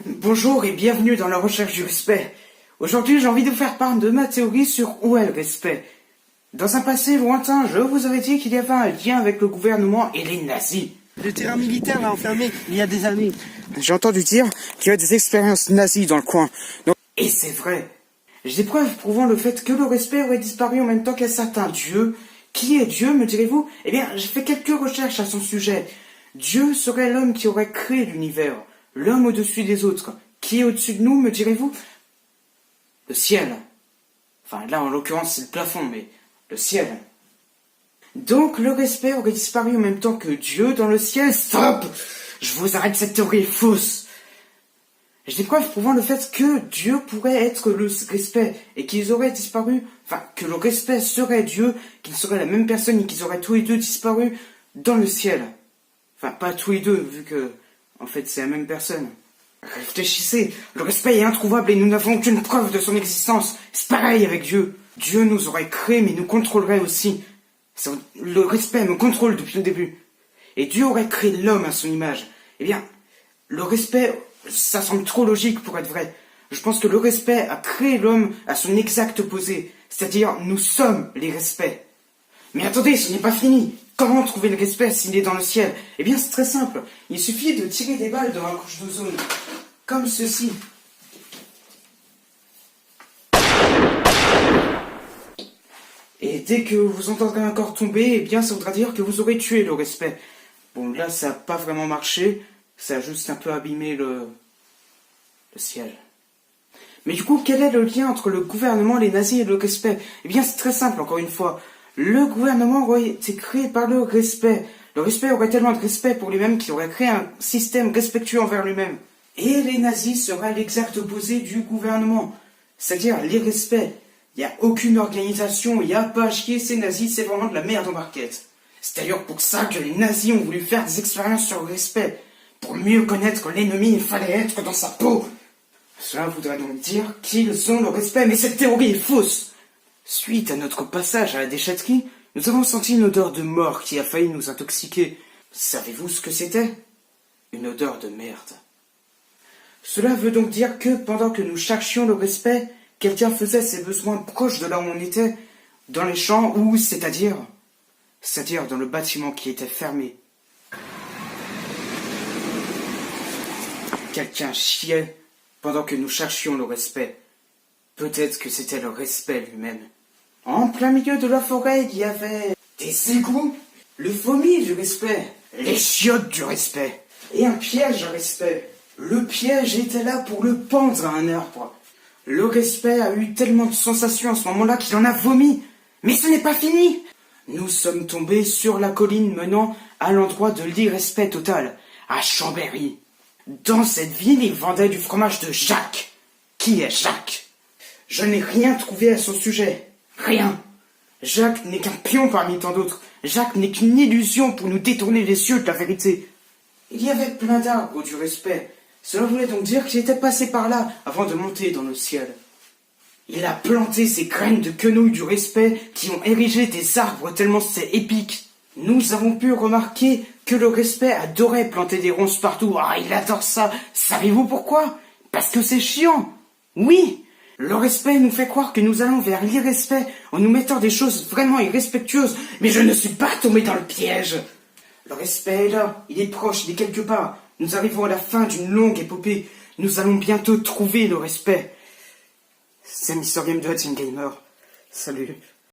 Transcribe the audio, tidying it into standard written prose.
Bonjour et bienvenue dans la recherche du respect. Aujourd'hui, j'ai envie de vous faire part de ma théorie sur où est le respect. Dans un passé lointain, je vous avais dit qu'il y avait un lien avec le gouvernement et les nazis. Le terrain militaire l'a enfermé il y a des années. J'ai entendu dire qu'il y a des expériences nazies dans le coin. Et c'est vrai. J'ai des preuves prouvant le fait que le respect aurait disparu en même temps qu'un certain Dieu. Qui est Dieu, me direz-vous? Eh bien, j'ai fait quelques recherches à son sujet. Dieu serait l'homme qui aurait créé l'univers, l'homme au-dessus des autres. Qui est au-dessus de nous, me direz-vous? Le ciel. Enfin, là, en l'occurrence, c'est le plafond, mais le ciel. Donc, le respect aurait disparu en même temps que Dieu dans le ciel. Stop! Je vous arrête, cette théorie est fausse. J'ai des preuves prouvant le fait que Dieu pourrait être le respect et qu'ils auraient disparu, enfin, que le respect serait Dieu, qu'ils seraient la même personne et qu'ils auraient tous les deux disparu dans le ciel. Enfin, pas tous les deux, vu que, en fait, c'est la même personne. Réfléchissez, le respect est introuvable et nous n'avons aucune preuve de son existence. C'est pareil avec Dieu. Dieu nous aurait créés mais nous contrôlerait aussi. Le respect me contrôle depuis le début. Et Dieu aurait créé l'homme à son image. Eh bien, le respect, ça semble trop logique pour être vrai. Je pense que le respect a créé l'homme à son exact opposé. C'est-à-dire, nous sommes les respects. Mais attendez, ce n'est pas fini. Comment trouver le respect s'il est dans le ciel? Eh bien, c'est très simple. Il suffit de tirer des balles dans la couche d'ozone. Comme ceci. Et dès que vous entendrez un corps tomber, eh bien, ça voudra dire que vous aurez tué le respect. Bon, là, ça n'a pas vraiment marché. Ça a juste un peu abîmé le ciel. Mais du coup, quel est le lien entre le gouvernement, les nazis et le respect? Eh bien, c'est très simple, encore une fois. Le gouvernement aurait été créé par le respect. Le respect aurait tellement de respect pour lui-même qu'il aurait créé un système respectueux envers lui-même. Et les nazis seraient l'exact opposé du gouvernement. C'est-à-dire l'irrespect. Il n'y a aucune organisation, il n'y a pas à chier, ces nazis, c'est vraiment de la merde en market. C'est d'ailleurs pour ça que les nazis ont voulu faire des expériences sur le respect. Pour mieux connaître l'ennemi, il fallait être dans sa peau. Cela voudrait donc dire qu'ils ont le respect, mais cette théorie est fausse. Suite à notre passage à la déchetterie, nous avons senti une odeur de mort qui a failli nous intoxiquer. Savez-vous ce que c'était? Une odeur de merde. Cela veut donc dire que pendant que nous cherchions le respect, quelqu'un faisait ses besoins proches de là où on était, dans les champs ou, c'est-à-dire dans le bâtiment qui était fermé. Quelqu'un chiait pendant que nous cherchions le respect. Peut-être que c'était le respect lui-même. En plein milieu de la forêt, il y avait des égouts, le vomi du respect, les chiottes du respect, et un piège à respect. Le piège était là pour le pendre à un arbre. Le respect a eu tellement de sensations à ce moment-là qu'il en a vomi. Mais ce n'est pas fini. Nous sommes tombés sur la colline menant à l'endroit de l'irrespect total, à Chambéry. Dans cette ville, ils vendaient du fromage de Jacques. Qui est Jacques? Je n'ai rien trouvé à son sujet. Rien. Jacques n'est qu'un pion parmi tant d'autres. Jacques n'est qu'une illusion pour nous détourner les yeux de la vérité. Il y avait plein d'arbres du respect. Cela voulait donc dire qu'il était passé par là avant de monter dans le ciel. Il a planté ces graines de quenouilles du respect qui ont érigé des arbres tellement c'est épique. Nous avons pu remarquer que le respect adorait planter des ronces partout. Ah, il adore ça. Savez-vous pourquoi? Parce que c'est chiant. Oui. Le respect nous fait croire que nous allons vers l'irrespect en nous mettant des choses vraiment irrespectueuses. Mais je ne suis pas tombé dans le piège. Le respect est là, il est proche, il est quelque part. Nous arrivons à la fin d'une longue épopée. Nous allons bientôt trouver le respect. C'est Mr. Game de Hudson Gamer. Salut.